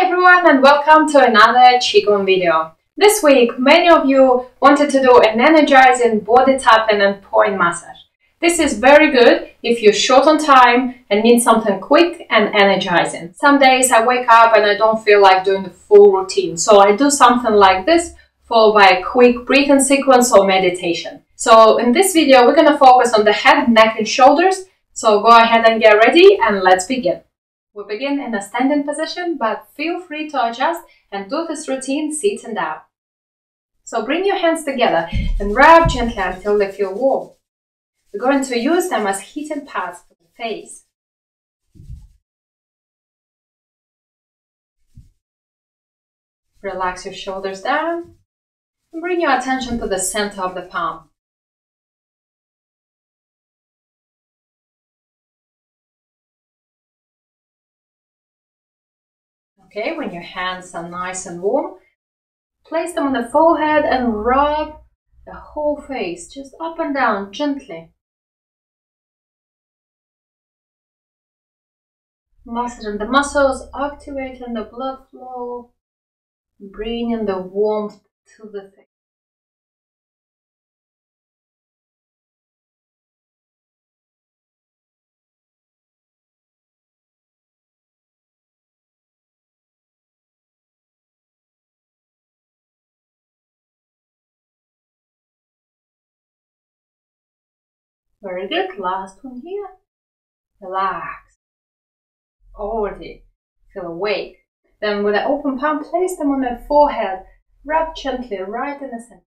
Hi everyone and welcome to another Qigong video. This week, many of you wanted to do an energizing body tapping and point massage. This is very good if you're short on time and need something quick and energizing. Some days I wake up and I don't feel like doing the full routine, so I do something like this followed by a quick breathing sequence or meditation. So in this video, we're going to focus on the head, neck and shoulders. So go ahead and get ready and let's begin. We'll begin in a standing position, but feel free to adjust and do this routine sitting down. So bring your hands together and rub gently until they feel warm. We're going to use them as heating pads for the face. Relax your shoulders down and bring your attention to the center of the palm. Okay, when your hands are nice and warm, place them on the forehead and rub the whole face, just up and down, gently. Massaging the muscles, activating the blood flow, bringing the warmth to the face. Very good. Last one here. Relax. Already feel awake. Then with an open palm, place them on the forehead. Rub gently right in the center.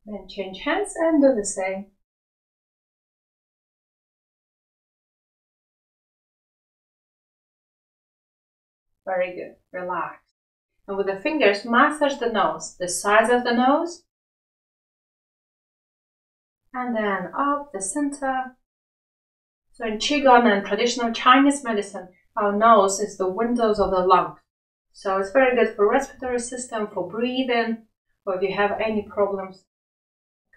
Then change hands and do the same. Very good. Relax. And with the fingers, massage the nose, the sides of the nose, and then up the center. So in Qigong and traditional Chinese medicine, our nose is the windows of the lungs. So it's very good for respiratory system, for breathing, or if you have any problems,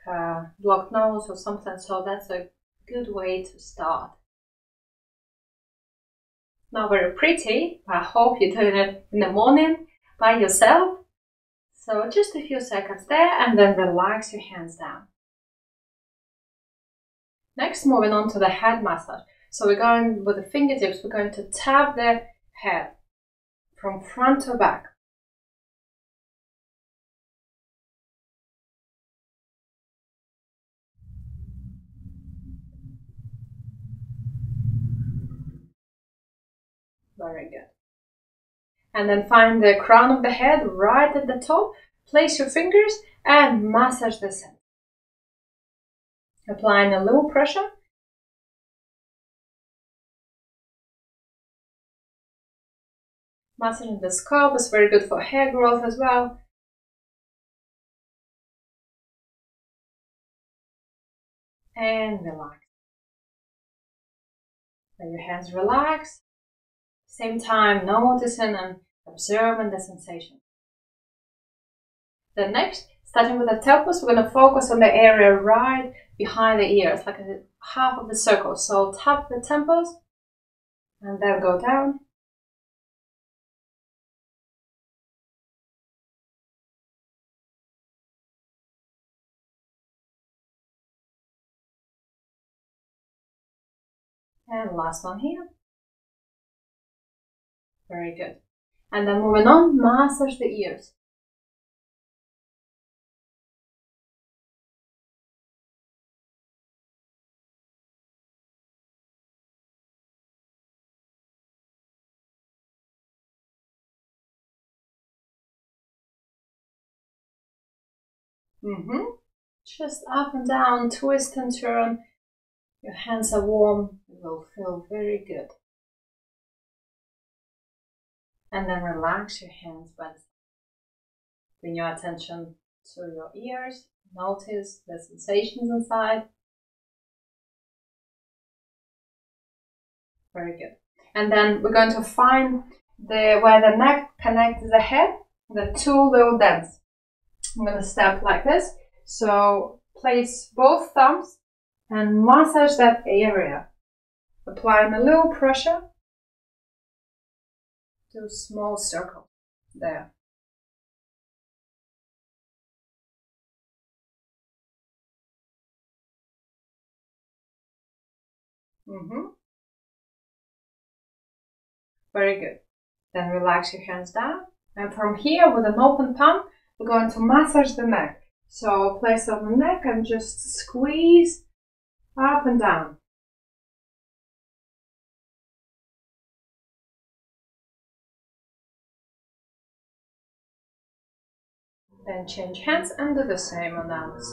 like blocked nose or something. So that's a good way to start. Not very pretty, but I hope you're doing it in the morning by yourself. So just a few seconds there and then relax your hands down. Next, moving on to the head massage. So we're going with the fingertips, we're going to tap the head from front to back. Very good. And then find the crown of the head right at the top. Place your fingers and massage the center. Applying a little pressure. Massaging the scalp is very good for hair growth as well. And relax. Let your hands relax. Same time, noticing and observing the sensation. Then next, starting with the temples, we're going to focus on the area right behind the ears, like half of the circle. So tap the temples and then go down. And last one here. Very good. And then moving on, massage the ears. Just up and down, twist and turn. Your hands are warm, you will feel very good. And then relax your hands by the side. Bring your attention to your ears. Notice the sensations inside. Very good. And then we're going to find where the neck connects the head, the two little dents. I'm going to step like this. So place both thumbs and massage that area. applying a little pressure. Do a small circle there. Very good. Then relax your hands down. And from here, with an open palm, we're going to massage the neck. So place on the neck and just squeeze up and down. Then change hands and do the same on others.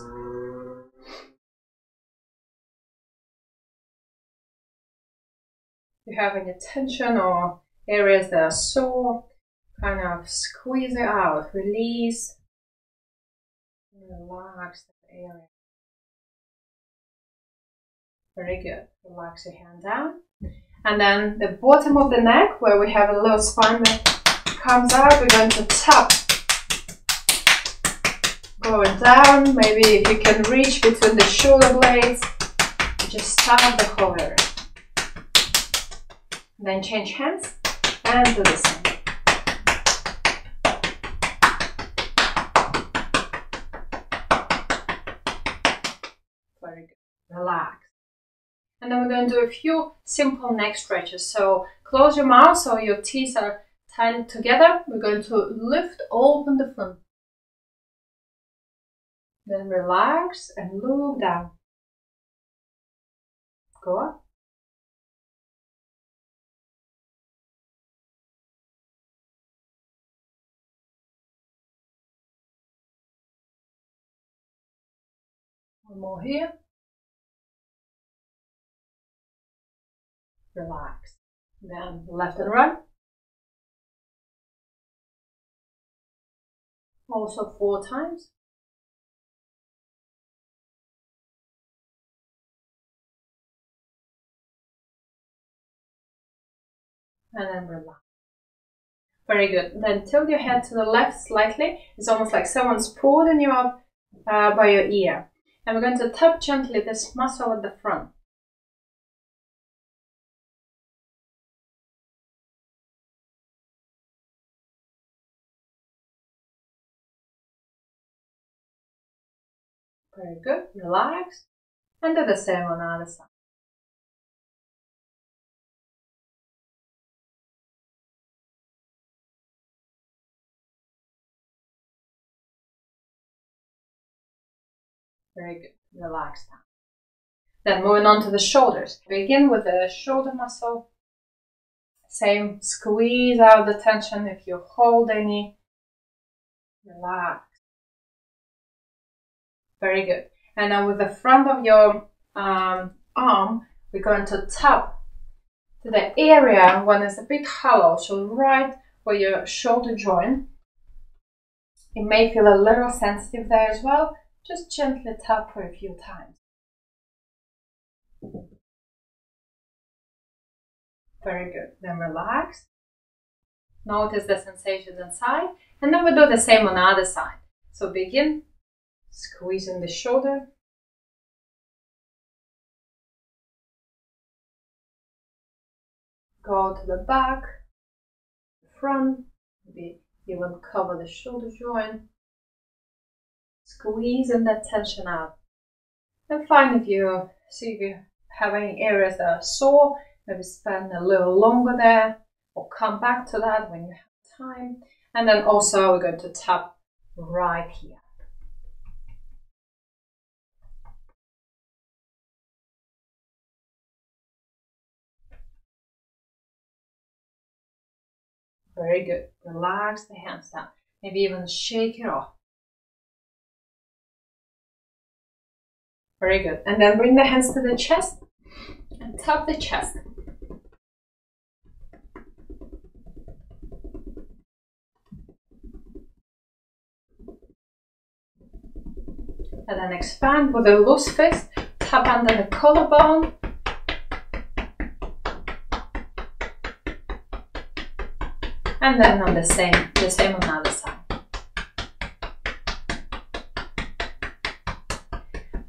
If you have any tension or areas that are sore, kind of squeeze it out, release, relax that area. Very good. Relax your hand down. And then the bottom of the neck, where we have a little spine that comes out, we're going to tap. Going down, maybe if you can reach between the shoulder blades, just tap the whole area. Then change hands and do the same. Very good. Relax. And then we're going to do a few simple neck stretches. So close your mouth so your teeth are tied together. We're going to lift, open the front. Then relax and look down. Go up. One more here. Relax. Then left and right. Also 4 times. And then relax. Very good. Then tilt your head to the left slightly. It's almost like someone's pulling you up by your ear. And we're going to tap gently this muscle at the front. Very good. Relax. And do the same on the other side. Very good. Relax down. Then moving on to the shoulders. Begin with the shoulder muscle. Same. Squeeze out the tension if you hold any. Relax. Very good. And now with the front of your arm, we're going to tap to the area when it's a bit hollow. So right where your shoulder joint. It may feel a little sensitive there as well. Just gently tap for a few times. Very good. Then relax. Notice the sensations inside. And then we'll do the same on the other side. So begin squeezing the shoulder. Go to the back, the front, maybe even cover the shoulder joint. Squeezing that tension out. And find if you have any areas that are sore, maybe spend a little longer there or come back to that when you have time. And then also we're going to tap right here. Very good. Relax the hands down. Maybe even shake it off. Very good. And then bring the hands to the chest and tap the chest. And then expand with a loose fist. Tap under the collarbone. And then on the same on the other side.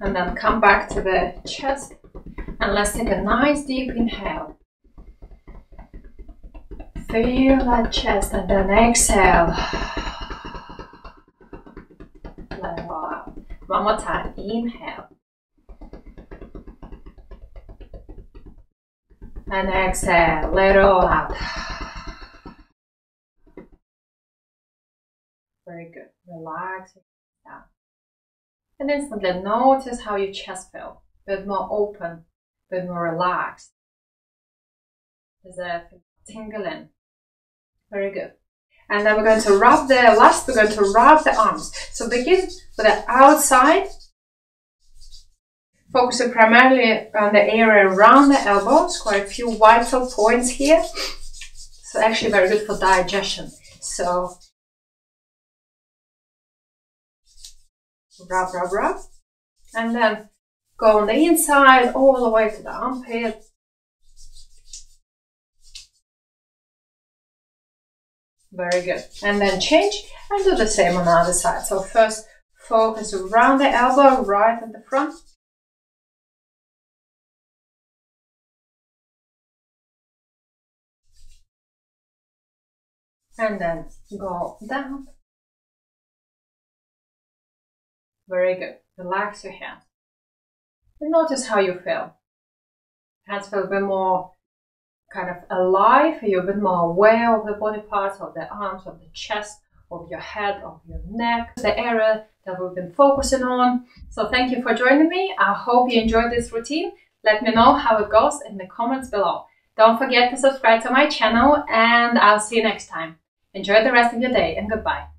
And then come back to the chest And let's take a nice deep inhale. Feel that chest and then exhale. Let it all out. One more time. Inhale. And exhale. Let it all out. Very good. Relax it down. And instantly notice how your chest feels. A bit more open, a bit more relaxed. Is it tingling? Very good. And then we're going to rub the arms. So begin with the outside, focusing primarily on the area around the elbows. Quite a few vital points here. So actually very good for digestion. So rub, rub, rub. And then go on the inside all the way to the armpit. Very good. And then change and do the same on the other side. So first focus around the elbow, right at the front. And then go down. Very good. Relax your hands. And notice how you feel. Hands feel a bit more kind of alive. You're a bit more aware of the body parts, of the arms, of the chest, of your head, of your neck, the area that we've been focusing on. So thank you for joining me. I hope you enjoyed this routine. Let me know how it goes in the comments below. Don't forget to subscribe to my channel and I'll see you next time. Enjoy the rest of your day and goodbye.